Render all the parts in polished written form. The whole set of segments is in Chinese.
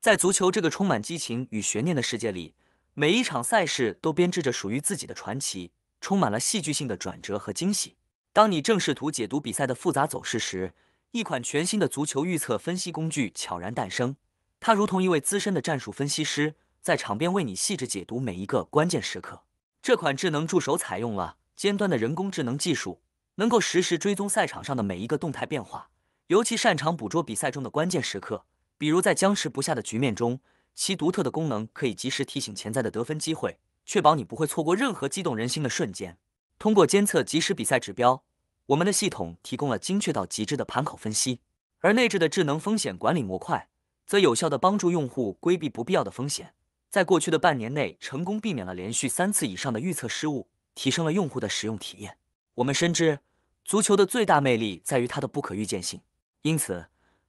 在足球这个充满激情与悬念的世界里，每一场赛事都编织着属于自己的传奇，充满了戏剧性的转折和惊喜。当你正试图解读比赛的复杂走势时，一款全新的足球预测分析工具悄然诞生。它如同一位资深的战术分析师，在场边为你细致解读每一个关键时刻。这款智能助手采用了尖端的人工智能技术，能够实时追踪赛场上的每一个动态变化，尤其擅长捕捉比赛中的关键时刻，比如在僵持不下的局面中，其独特的功能可以及时提醒潜在的得分机会，确保你不会错过任何激动人心的瞬间。通过监测即时比赛指标，我们的系统提供了精确到极致的盘口分析，而内置的智能风险管理模块则有效地帮助用户规避不必要的风险。在过去的半年内，成功避免了连续3次以上的预测失误，提升了用户的使用体验。我们深知，足球的最大魅力在于它的不可预见性，因此，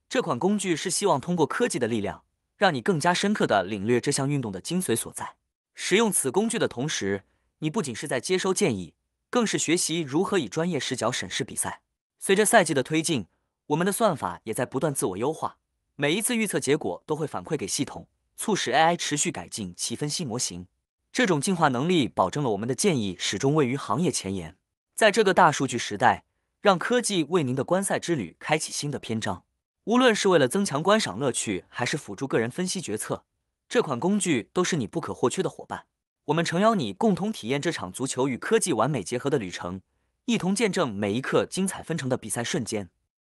这款工具是希望通过科技的力量，让你更加深刻地领略这项运动的精髓所在。使用此工具的同时，你不仅是在接收建议，更是学习如何以专业视角审视比赛。随着赛季的推进，我们的算法也在不断自我优化，每一次预测结果都会反馈给系统，促使 AI 持续改进其分析模型。这种进化能力保证了我们的建议始终位于行业前沿。在这个大数据时代，让科技为您的观赛之旅开启新的篇章。无论是为了增强观赏乐趣，还是辅助个人分析决策，这款工具都是你不可或缺的伙伴。我们诚邀你共同体验这场足球与科技完美结合的旅程，一同见证每一刻精彩纷呈的比赛瞬间。